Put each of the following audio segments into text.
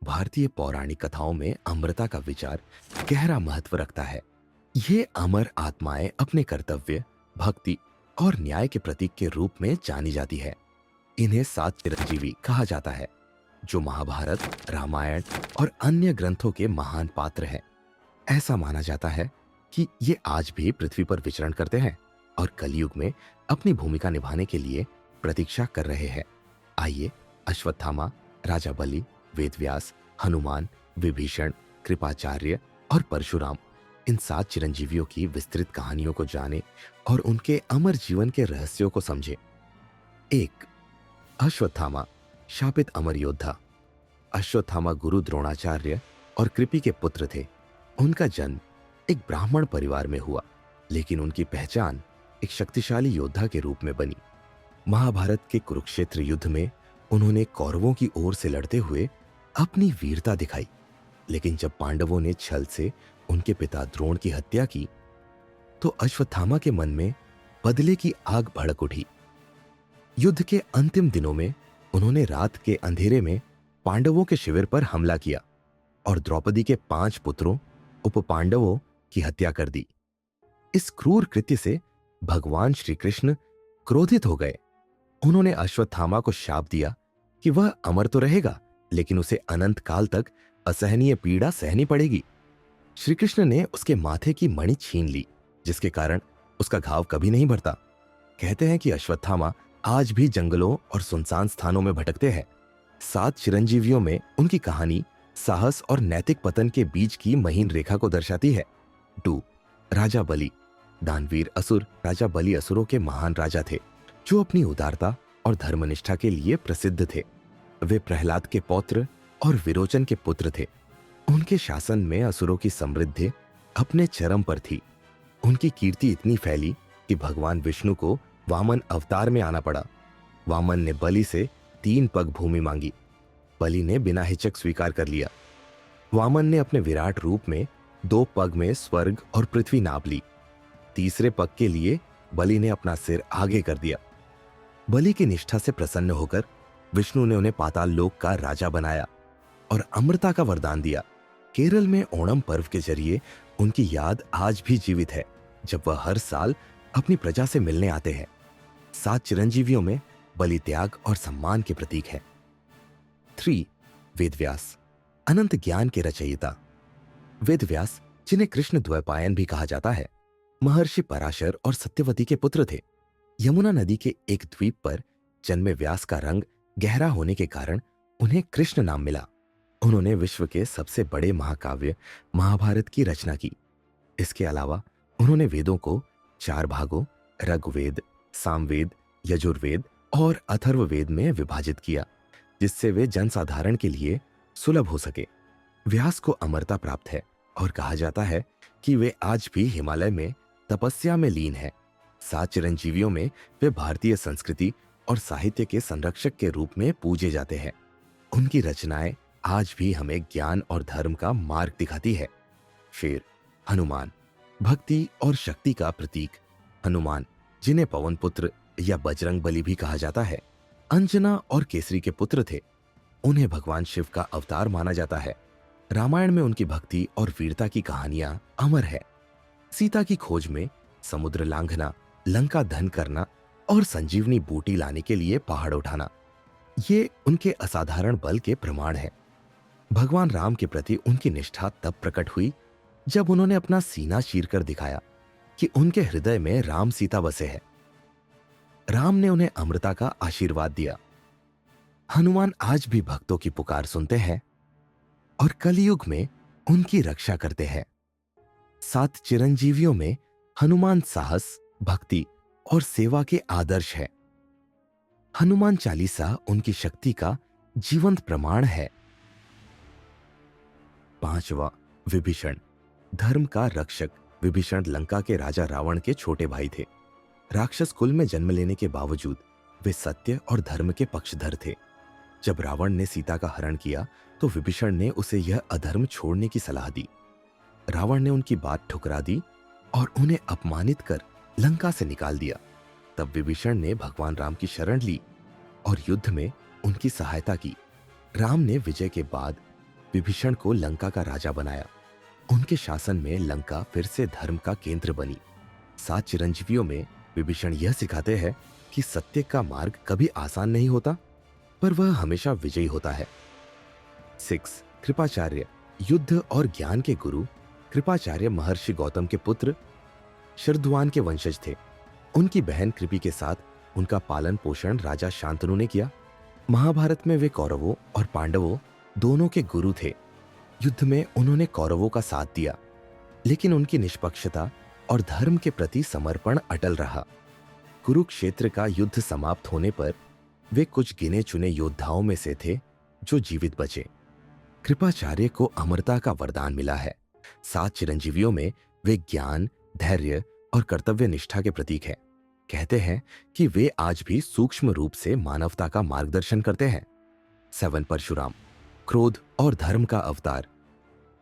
भारतीय पौराणिक कथाओं में अमरता का विचार गहरा महत्व रखता है। ये अमर आत्माएं अपने कर्तव्य, भक्ति और न्याय के प्रतीक के रूप में जानी जाती है। इन्हें सात चिरंजीवी कहा जाता है, जो महाभारत, रामायण और अन्य ग्रंथों के महान पात्र हैं। ऐसा माना जाता है कि ये आज भी पृथ्वी पर विचरण करते हैं और कलयुग में अपनी भूमिका निभाने के लिए प्रतीक्षा कर रहे हैं। आइए अश्वत्थामा, राजा बलि, वेदव्यास, हनुमान, विभीषण, कृपाचार्य और परशुराम, इन सात चिरंजीवियों की विस्तृत कहानियों को जाने और उनके अमर जीवन के रहस्यों को समझे। एक, अश्वत्थामा, शापित अमर योद्धा। अश्वत्थामा गुरु द्रोणाचार्य और कृपि के पुत्र थे। उनका जन्म एक ब्राह्मण परिवार में हुआ, लेकिन उनकी पहचान एक शक्तिशाली योद्धा के रूप में बनी। महाभारत के कुरुक्षेत्र युद्ध में उन्होंने कौरवों की ओर से लड़ते हुए अपनी वीरता दिखाई, लेकिन जब पांडवों ने छल से उनके पिता द्रोण की हत्या की, तो अश्वत्थामा के मन में बदले की आग भड़क उठी। युद्ध के अंतिम दिनों में उन्होंने रात के अंधेरे में पांडवों के शिविर पर हमला किया और द्रौपदी के 5 पुत्रों उप पांडवों की हत्या कर दी। इस क्रूर कृत्य से भगवान श्री कृष्ण क्रोधित हो गए। उन्होंने अश्वत्थामा को शाप दिया कि वह अमर तो रहेगा, लेकिन उसे अनंत काल तक असहनीय पीड़ा सहनी पड़ेगी। श्री कृष्ण ने उसके माथे की मणि छीन ली, जिसके कारण उसका घाव कभी नहीं भरता। कहते हैं कि अश्वत्थामा आज भी जंगलों और सुनसान स्थानों में भटकते हैं। 7 चिरंजीवियों में उनकी कहानी साहस और नैतिक पतन के बीच की महीन रेखा को दर्शाती है। 2, राजा बलि। दानवीर असुर राजा बलि असुरों के महान राजा थे, जो अपनी उदारता और धर्मनिष्ठा के लिए प्रसिद्ध थे। वे प्रहलाद के पौत्र और विरोचन के पुत्र थे। उनके शासन में असुरों की समृद्धि अपने चरम पर थी। उनकी कीर्ति इतनी फैली कि भगवान विष्णु को वामन अवतार में आना पड़ा। वामन ने बलि से 3 पग भूमि मांगी। बलि ने बिना हिचक स्वीकार कर लिया। वामन ने अपने विराट रूप में 2 पग में स्वर्ग और पृथ्वी नाप ली। तीसरे पग के लिए बलि ने अपना सिर आगे कर दिया। बलि की निष्ठा से प्रसन्न होकर विष्णु ने उन्हें पाताल लोक का राजा बनाया और अमरता का वरदान दिया। केरल में ओणम पर्व के जरिए उनकी याद आज भी जीवित है, जब वह हर साल अपनी प्रजा से मिलने आते हैं। 7 चिरंजीवियों में बलि त्याग और सम्मान के प्रतीक है। 3, वेदव्यास, अनंत ज्ञान के रचयिता। वेदव्यास, जिन्हें कृष्ण द्वैपायन भी कहा जाता है, महर्षि पराशर और सत्यवती के पुत्र थे। यमुना नदी के एक द्वीप पर जन्मे व्यास का रंग गहरा होने के कारण उन्हें कृष्ण नाम मिला। उन्होंने विश्व के सबसे बड़े महाकाव्य महाभारत की रचना की। इसके अलावा उन्होंने वेदों को 4 भागों ऋग्वेद, सामवेद, यजुर्वेद और अथर्ववेद में विभाजित किया, जिससे वे जनसाधारण के लिए सुलभ हो सके। व्यास को अमरता प्राप्त है और कहा जाता है कि वे आज भी हिमालय में तपस्या में लीन हैं। 7 चिरंजीवियों में वे भारतीय संस्कृति और साहित्य के संरक्षक के रूप में पूजे जाते हैं। उनकी रचनाएं आज भी हमें ज्ञान और धर्म का मार्ग दिखाती है। फिर हनुमान, भक्ति और शक्ति का प्रतीक। हनुमान, जिन्हें पवन पुत्र या बजरंग बली भी कहा जाता है, अंजना और केसरी के पुत्र थे। उन्हें भगवान शिव का अवतार माना जाता है। रामायण में उनकी भक्ति और वीरता की कहानियां अमर है। सीता की खोज में समुद्र लांघना, लंका धन करना और संजीवनी बूटी लाने के लिए पहाड़ उठाना, ये उनके असाधारण बल के प्रमाण हैं। भगवान राम के प्रति उनकी निष्ठा तब प्रकट हुई जब उन्होंने अपना सीना चीर कर दिखाया कि उनके हृदय में राम सीता बसे हैं। राम ने उन्हें अमृता का आशीर्वाद दिया। हनुमान आज भी भक्तों की पुकार सुनते हैं और कलयुग में उनकी रक्षा करते हैं। 7 चिरंजीवियों में हनुमान साहस, भक्ति और सेवा के आदर्श है। हनुमान चालीसा उनकी शक्ति का जीवंत प्रमाण है। 5वां, विभीषण, धर्म का रक्षक। विभीषण लंका के राजा रावण के छोटे भाई थे। राक्षस कुल में जन्म लेने के बावजूद वे सत्य और धर्म के पक्षधर थे। जब रावण ने सीता का हरण किया, तो विभीषण ने उसे यह अधर्म छोड़ने की सलाह दी। रावण ने उनकी बात ठुकरा दी और उन्हें अपमानित कर लंका से निकाल दिया। तब विभीषण ने भगवान राम की शरण ली और युद्ध में उनकी सहायता की। राम ने विजय के बाद विभीषण को लंका का राजा बनाया। उनके शासन में लंका फिर से धर्म का केंद्र बनी। 7 चिरंजीवियों में विभीषण यह सिखाते हैं कि सत्य का मार्ग कभी आसान नहीं होता, पर वह हमेशा विजयी होता है। 6 कृपाचार्य, युद्ध और ज्ञान के गुरु। कृपाचार्य महर्षि गौतम के पुत्र शरद्वान के वंशज थे। उनकी बहन कृपि के साथ उनका पालन पोषण राजा शांतनु ने किया। महाभारत में वे कौरवों और पांडवों दोनों के गुरु थे। युद्ध में उन्होंने कौरवों का साथ दिया, लेकिन उनकी निष्पक्षता और धर्म के प्रति समर्पण अटल रहा। कुरुक्षेत्र का युद्ध समाप्त होने पर वे कुछ गिने चुने योद्धाओं में से थे जो जीवित बचे। कृपाचार्य को अमरता का वरदान मिला है। 7 चिरंजीवियों में वे ज्ञान, धैर्य और कर्तव्य निष्ठा के प्रतीक हैं। कहते हैं कि वे आज भी सूक्ष्म रूप से मानवता का मार्गदर्शन करते हैं। 7 परशुराम, क्रोध और धर्म का अवतार।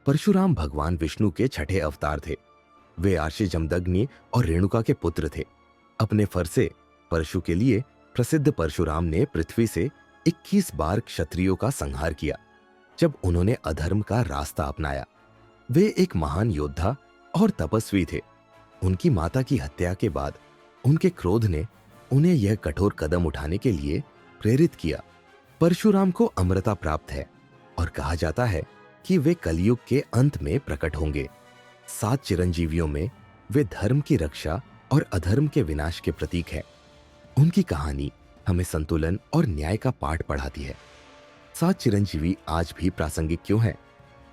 परशुराम भगवान विष्णु के छठे अवतार थे। वे आर्षि जमदग्नि और रेणुका के पुत्र थे। अपने फर से परशु के लिए प्रसिद्ध परशुराम ने पृथ्वी से 21 बार क्षत्रियों का संहार किया जब उन्होंने अधर्म का रास्ता अपनाया। वे एक महान योद्धा और तपस्वी थे। उनकी माता की हत्या के बाद उनके क्रोध ने उन्हें यह कठोर कदम उठाने के लिए प्रेरित किया। परशुराम को अमरता प्राप्त है और कहा जाता है कि वे कलयुग के अंत में प्रकट होंगे। 7 चिरंजीवियों में वे धर्म की रक्षा और अधर्म के विनाश के प्रतीक हैं। उनकी कहानी हमें संतुलन और न्याय का पाठ पढ़ाती है। 7 चिरंजीवी आज भी प्रासंगिक क्यों हैं?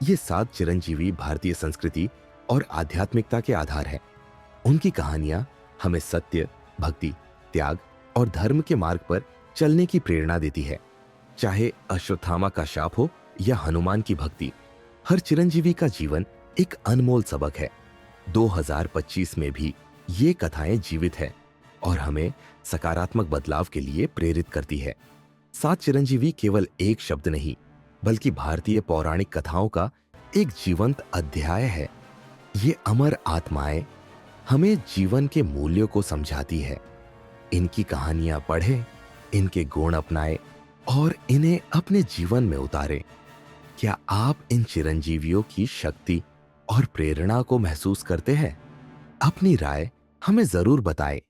ये 7 चिरंजीवी भारतीय संस्कृति और आध्यात्मिकता के आधार हैं। उनकी कहानियां हमें सत्य, भक्ति, त्याग और धर्म के मार्ग पर चलने की प्रेरणा देती है। चाहे अश्वत्थामा का शाप हो या हनुमान की भक्ति, हर चिरंजीवी का जीवन एक अनमोल सबक है। 2025 में भी ये कथाएं जीवित हैं और हमें सकारात्मक बदलाव के लिए प्रेरित करती है। 7 चिरंजीवी केवल एक शब्द नहीं, बल्कि भारतीय पौराणिक कथाओं का एक जीवंत अध्याय है। ये अमर आत्माएं हमें जीवन के मूल्यों को समझाती है। इनकी कहानियां पढ़ें, इनके गुण अपनाएं और इन्हें अपने जीवन में उतारें। क्या आप इन चिरंजीवियों की शक्ति और प्रेरणा को महसूस करते हैं? अपनी राय हमें जरूर बताएं।